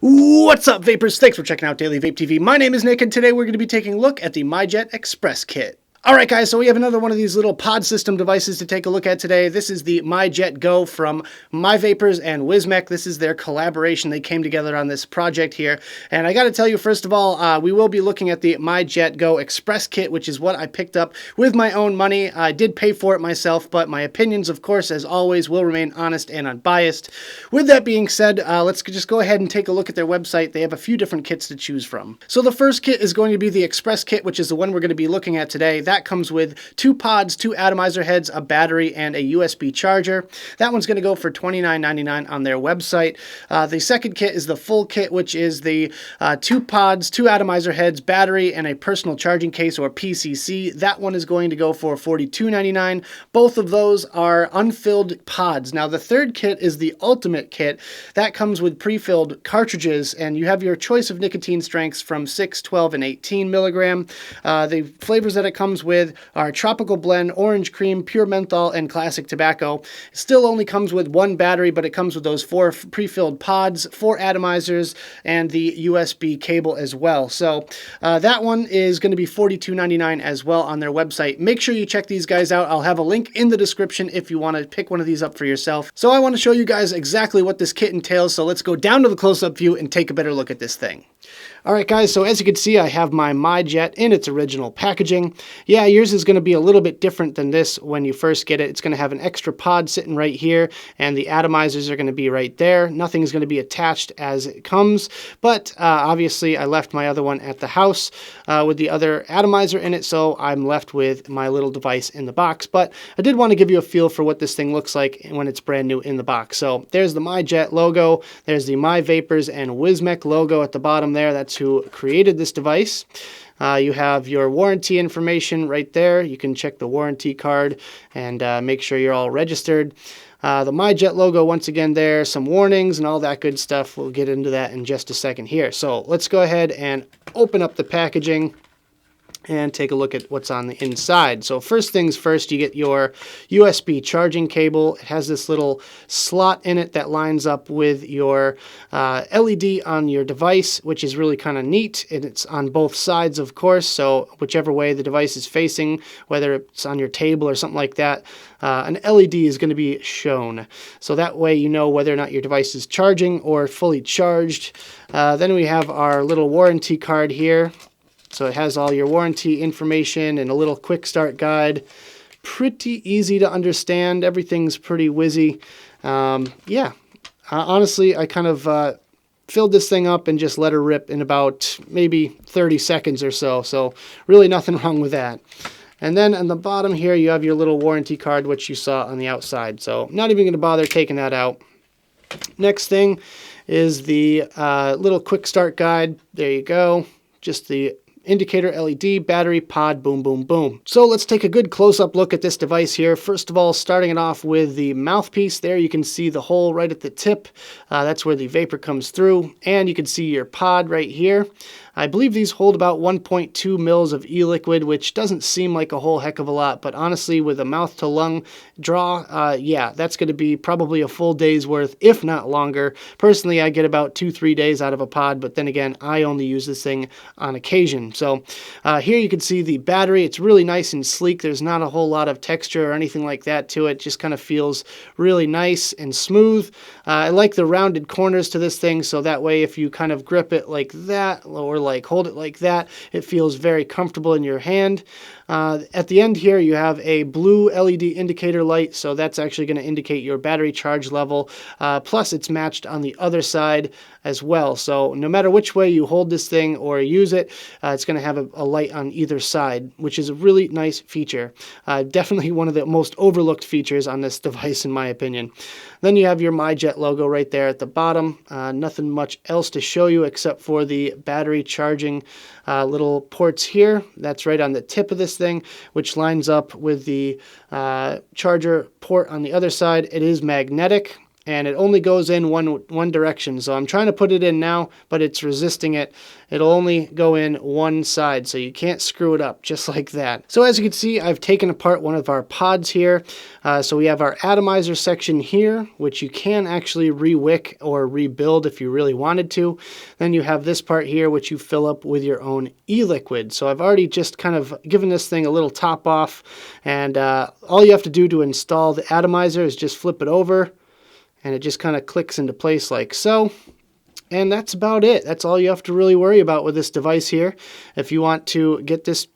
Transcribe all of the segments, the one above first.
What's up, vapors? Thanks for checking out Daily Vape TV. My name is Nick, and today we're going to be taking a look at the MyJet Express Kit. Alright guys, so we have another one of these little pod system devices to take a look at today. This is the MyJet Go from MyVapors and Wismec. This is their collaboration. They came together on this project here. And I got to tell you, first of all, we will be looking at the MyJet Go Express Kit, which is what I picked up with my own money. I did pay for it myself, but my opinions, of course, as always, will remain honest and unbiased. With that being said, let's just go ahead and take a look at their website. They have a few different kits to choose from. So the first kit is going to be the Express Kit, which is the one we're going to be looking at today. That comes with 2 pods, 2 atomizer heads, a battery, and a USB charger. That one's going to go for $29.99 on their website. The second kit is the full kit, which is the 2 pods, 2 atomizer heads, battery, and a personal charging case, or PCC. That one is going to go for $42.99. Both of those are unfilled pods. Now, the third kit is the ultimate kit. That comes with pre-filled cartridges, and you have your choice of nicotine strengths from 6, 12, and 18 milligram. The flavors that it comes with are tropical blend, orange cream, pure menthol, and classic tobacco. It still only comes with 1 battery, but it comes with those 4 pre-filled pods, 4 atomizers, and the USB cable as well. So that one is going to be $42.99 as well on their website. Make sure you check these guys out. I'll have a link in the description if you want to pick one of these up for yourself. So I want to show you guys exactly what this kit entails, so let's go down to the close-up view and take a better look at this thing. Alright guys, so as you can see, I have my MyJet in its original packaging. Yeah, yours is going to be a little bit different than this when you first get it. It's going to have an extra pod sitting right here, and the atomizers are going to be right there. Nothing is going to be attached as it comes, but obviously I left my other one at the house with the other atomizer in it, so I'm left with my little device in the box. But I did want to give you a feel for what this thing looks like when it's brand new in the box. So there's the MyJet logo, there's the MyVapors and Wismec logo at the bottom there. That's who created this device. You have your warranty information right there. You can check the warranty card and make sure you're all registered. The MyJet logo once again there, some warnings and all that good stuff. We'll get into that in just a second here. So let's go ahead and open up the packaging and take a look at what's on the inside. So first things first, you get your USB charging cable. It has this little slot in it that lines up with your LED on your device, which is really kind of neat. And it's on both sides, of course, so whichever way the device is facing, whether it's on your table or something like that, an LED is going to be shown. So that way you know whether or not your device is charging or fully charged. Then we have our little warranty card here. So it has all your warranty information and a little quick start guide. Pretty easy to understand. Everything's pretty whizzy. Honestly, I kind of filled this thing up and just let her rip in about maybe 30 seconds or so. So really nothing wrong with that. And then on the bottom here, you have your little warranty card, which you saw on the outside. So not even going to bother taking that out. Next thing is the little quick start guide. There you go. Just the indicator, LED, battery, pod, boom, boom, boom. So let's take a good close-up look at this device here. First of all, starting it off with the mouthpiece. There you can see the hole right at the tip. That's where the vapor comes through. And you can see your pod right here. I believe these hold about 1.2 mils of e-liquid, which doesn't seem like a whole heck of a lot, but honestly, with a mouth-to-lung draw, yeah, that's going to be probably a full day's worth, if not longer. Personally, I get about 2-3 days out of a pod, but then again, I only use this thing on occasion. So here you can see the battery. It's really nice and sleek. There's not a whole lot of texture or anything like that to it. Just kind of feels really nice and smooth. I like the rounded corners to this thing, so that way if you kind of grip it like that, or like hold it like that, it feels very comfortable in your hand. At the end here, you have a blue LED indicator light, so that's actually going to indicate your battery charge level. Plus, it's matched on the other side as well. So no matter which way you hold this thing or use it, it's going to have a light on either side, which is a really nice feature. Definitely one of the most overlooked features on this device, in my opinion. Then you have your MyJet logo right there at the bottom. Nothing much else to show you except for the battery charging little ports here. That's right on the tip of this thing, which lines up with the charger port on the other side. It is magnetic. and it only goes in one direction. So I'm trying to put it in now, but it's resisting it. It'll only go in one side, so you can't screw it up just like that. So as you can see, I've taken apart one of our pods here. So we have our atomizer section here, which you can actually re-wick or rebuild if you really wanted to. Then you have this part here, which you fill up with your own e-liquid. So I've already just kind of given this thing a little top off, and all you have to do to install the atomizer is just flip it over, and it just kind of clicks into place like so. And that's about it. That's all you have to really worry about with this device here. If you want to get this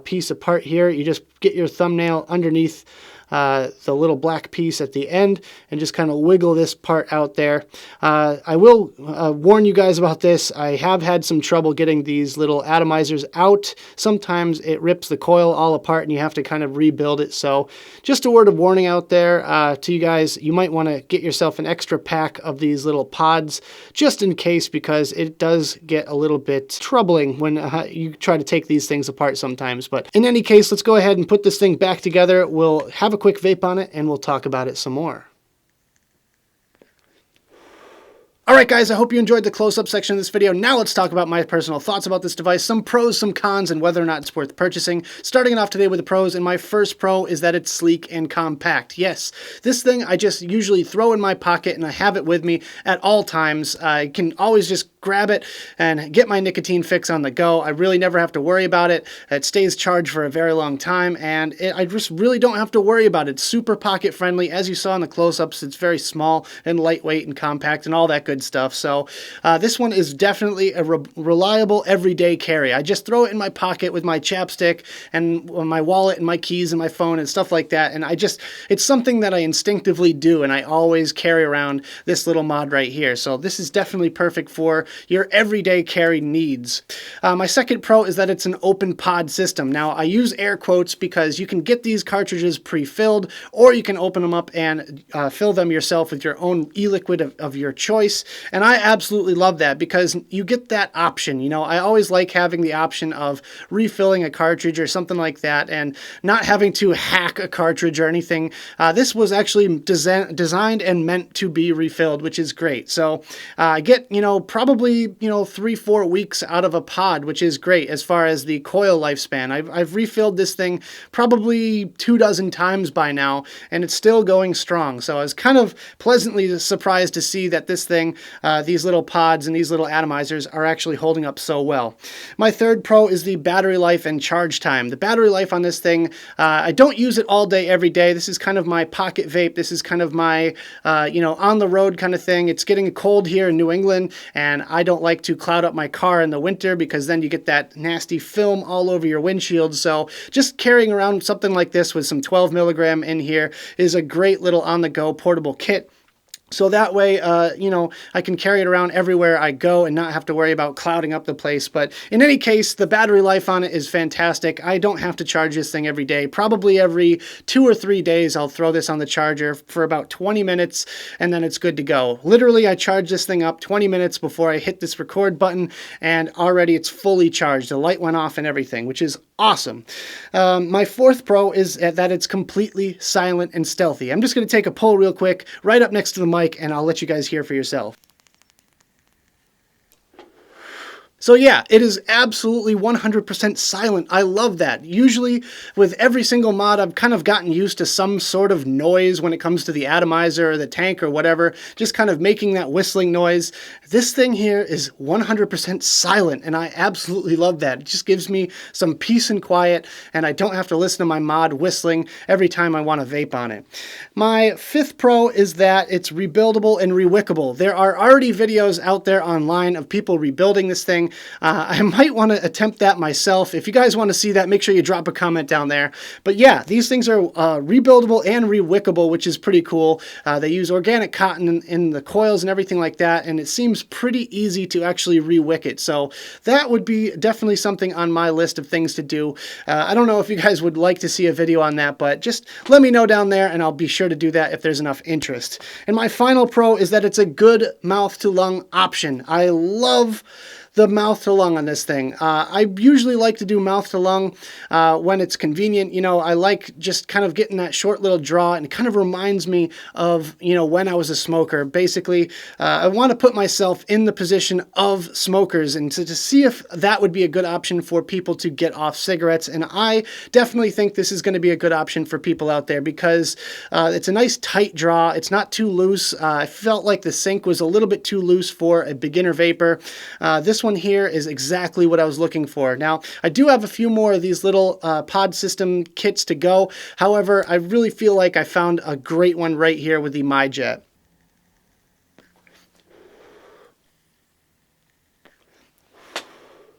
piece apart here, you just get your thumbnail underneath the little black piece at the end and just kind of wiggle this part out there. I will warn you guys about this. I have had some trouble getting these little atomizers out. Sometimes it rips the coil all apart and you have to kind of rebuild it. So just a word of warning out there to you guys. You might want to get yourself an extra pack of these little pods just in case, because it does get a little bit troubling when you try to take these things apart sometimes. But in any case, let's go ahead and put this thing back together. We'll have a quick vape on it and we'll talk about it some more. Alright guys, I hope you enjoyed the close-up section of this video. Now let's talk about my personal thoughts about this device, some pros, some cons, and whether or not it's worth purchasing. Starting it off today with the pros, and my first pro is that it's sleek and compact. Yes, this thing I just usually throw in my pocket and I have it with me at all times. I can always just grab it and get my nicotine fix on the go. I really never have to worry about it. It stays charged for a very long time, and I just really don't have to worry about it. It's super pocket friendly. As you saw in the close-ups, it's very small and lightweight and compact and all that good stuff. So this one is definitely a reliable everyday carry. I just throw it in my pocket with my chapstick and my wallet and my keys and my phone and stuff like that, and it's something that I instinctively do, and I always carry around this little mod right here. So this is definitely perfect for your everyday carry needs. My second pro is that it's an open pod system. Now I use air quotes because you can get these cartridges pre-filled, or you can open them up and fill them yourself with your own e-liquid of your choice. And I absolutely love that because you get that option. You know, I always like having the option of refilling a cartridge or something like that and not having to hack a cartridge or anything. This was actually designed and meant to be refilled, which is great. So I get, probably, 3-4 weeks out of a pod, which is great as far as the coil lifespan. I've refilled this thing probably 24 times by now, and it's still going strong. So I was kind of pleasantly surprised to see that this thing, these little pods and these little atomizers are actually holding up so well. My third pro is the battery life and charge time. The battery life on this thing, I don't use it all day, every day. This is kind of my pocket vape. This is kind of my, on the road kind of thing. It's getting cold here in New England, and I don't like to cloud up my car in the winter because then you get that nasty film all over your windshield. So just carrying around something like this with some 12 milligram in here is a great little on-the-go portable kit. So that way, I can carry it around everywhere I go and not have to worry about clouding up the place. But in any case, the battery life on it is fantastic. I don't have to charge this thing every day. Probably every 2 or 3 days, I'll throw this on the charger for about 20 minutes, and then it's good to go. Literally, I charge this thing up 20 minutes before I hit this record button, and already it's fully charged. The light went off and everything, which is awesome. My fourth pro is that it's completely silent and stealthy. I'm just going to take a pull real quick, right up next to the mic, and I'll let you guys hear for yourself. So yeah, it is absolutely 100% silent. I love that. Usually with every single mod, I've kind of gotten used to some sort of noise when it comes to the atomizer or the tank or whatever, just kind of making that whistling noise. This thing here is 100% silent, and I absolutely love that. It just gives me some peace and quiet, and I don't have to listen to my mod whistling every time I want to vape on it. My fifth pro is that it's rebuildable and rewickable. There are already videos out there online of people rebuilding this thing. I might want to attempt that myself. If you guys want to see that, make sure you drop a comment down there. But yeah, these things are rebuildable and rewickable, which is pretty cool. They use organic cotton in the coils and everything like that, and it seems pretty easy to actually rewick it. So that would be definitely something on my list of things to do. I don't know if you guys would like to see a video on that, but just let me know down there, and I'll be sure to do that if there's enough interest. And my final pro is that it's a good mouth-to-lung option. I love the mouth to lung on this thing. I usually like to do mouth to lung when it's convenient. You know, I like just kind of getting that short little draw, and it kind of reminds me of, you know, when I was a smoker. Basically, I want to put myself in the position of smokers and to see if that would be a good option for people to get off cigarettes. And I definitely think this is going to be a good option for people out there because it's a nice tight draw. It's not too loose. I felt like the sink was a little bit too loose for a beginner vapor. This one here is exactly what I was looking for. Now, I do have a few more of these little pod system kits to go. However, I really feel like I found a great one right here with the MyJet.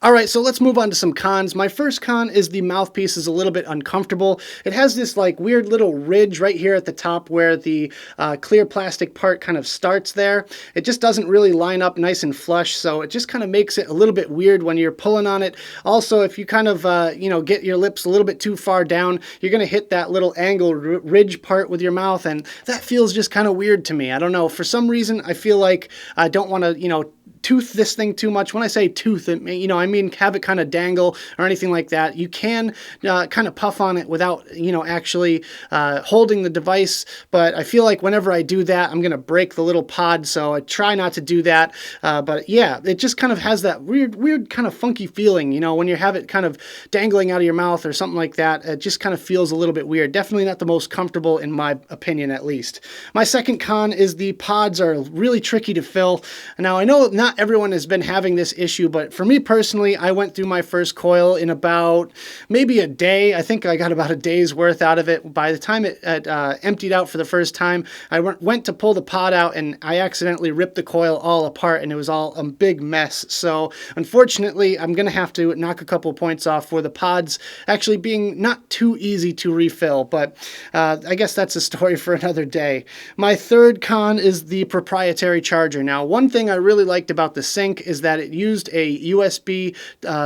All right, so let's move on to some cons. My first con is the mouthpiece is a little bit uncomfortable. It has this like weird little ridge right here at the top where the clear plastic part kind of starts there. It just doesn't really line up nice and flush, so it just kind of makes it a little bit weird when you're pulling on it. Also, if you kind of, you know, get your lips a little bit too far down, you're going to hit that little angle ridge part with your mouth, and that feels just kind of weird to me. I don't know. For some reason, I feel like I don't want to, you know, tooth this thing too much. When I say tooth, it, you know, I mean have it kind of dangle or anything like that. You can kind of puff on it without, you know, actually holding the device, but I feel like whenever I do that, I'm going to break the little pod, so I try not to do that. But yeah, it just kind of has that weird kind of funky feeling, you know, when you have it kind of dangling out of your mouth or something like that. It just kind of feels a little bit weird. Definitely not the most comfortable in my opinion, at least. My second con is the pods are really tricky to fill. Now, I know not everyone has been having this issue, but for me personally, I went through my first coil in about maybe a day. I think I got about a day's worth out of it. By the time it emptied out for the first time, I went to pull the pod out and I accidentally ripped the coil all apart, and it was all a big mess. So unfortunately, I'm going to have to knock a couple points off for the pods actually being not too easy to refill, but I guess that's a story for another day. My third con is the proprietary charger. Now, one thing I really liked about the Sync is that it used a USB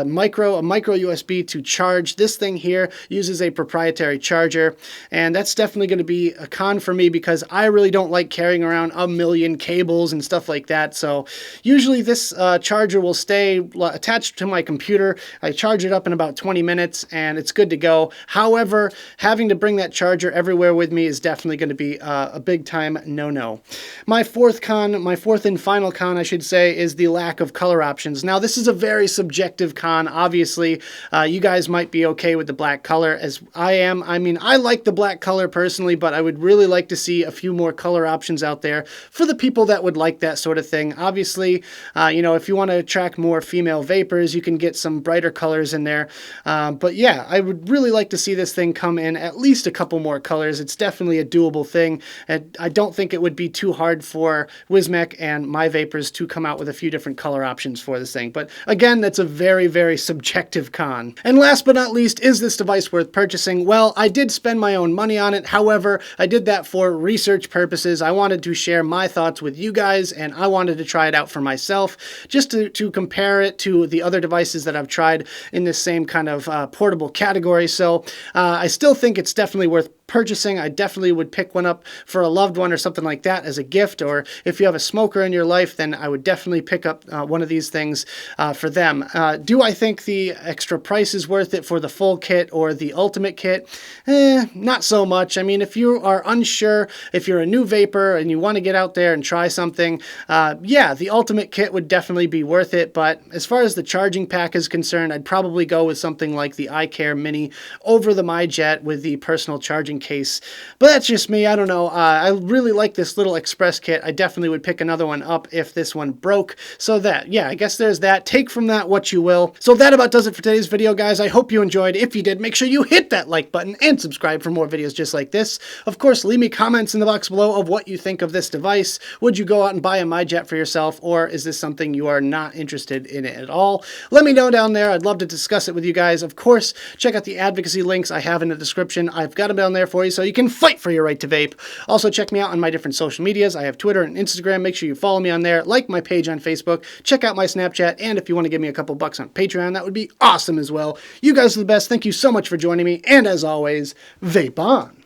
micro USB to charge. This thing here uses a proprietary charger, and that's definitely going to be a con for me because I really don't like carrying around a million cables and stuff like that. So usually this charger will stay attached to my computer. I charge it up in about 20 minutes and it's good to go. However, having to bring that charger everywhere with me is definitely going to be a big time no-no. My fourth and final con, I should say, is the lack of color options. Now, this is a very subjective con. Obviously, you guys might be okay with the black color as I am. I mean, I like the black color personally, but I would really like to see a few more color options out there for the people that would like that sort of thing. Obviously, you know, if you want to attract more female vapors, you can get some brighter colors in there. But yeah, I would really like to see this thing come in at least a couple more colors. It's definitely a doable thing. And I don't think it would be too hard for Wismec and MyVapors to come out with a few different color options for this thing. But again, that's a very, very subjective con. And last but not least, is this device worth purchasing? Well, I did spend my own money on it. However, I did that for research purposes. I wanted to share my thoughts with you guys, and I wanted to try it out for myself, just to compare it to the other devices that I've tried in this same kind of portable category. So I still think it's definitely worth purchasing. I definitely would pick one up for a loved one or something like that as a gift, or if you have a smoker in your life, then I would definitely pick up one of these things for them. Do I think the extra price is worth it for the full kit or the ultimate kit? Not so much. I mean, if you are unsure, if you're a new vapor and you want to get out there and try something, yeah, the ultimate kit would definitely be worth it. But as far as the charging pack is concerned, I'd probably go with something like the iCare Mini over the MyJet with the personal charging case. But that's just me. I don't know. I really like this little express kit. I definitely would pick another one up if this one broke. So that, yeah, I guess there's that. Take from that what you will. So that about does it for today's video, guys. I hope you enjoyed. If you did, make sure you hit that like button and subscribe for more videos just like this. Of course, leave me comments in the box below of what you think of this device. Would you go out and buy a MyJet for yourself, or is this something you are not interested in it at all? Let me know down there. I'd love to discuss it with you guys. Of course, check out the advocacy links I have in the description. I've got them down there for you so you can fight for your right to vape. Also, check me out on my different social medias. I have Twitter and Instagram. Make sure you follow me on there. Like my page on Facebook. Check out my Snapchat. And if you want to give me a couple bucks on Patreon, that would be awesome as well. You guys are the best. Thank you so much for joining me. And as always, vape on.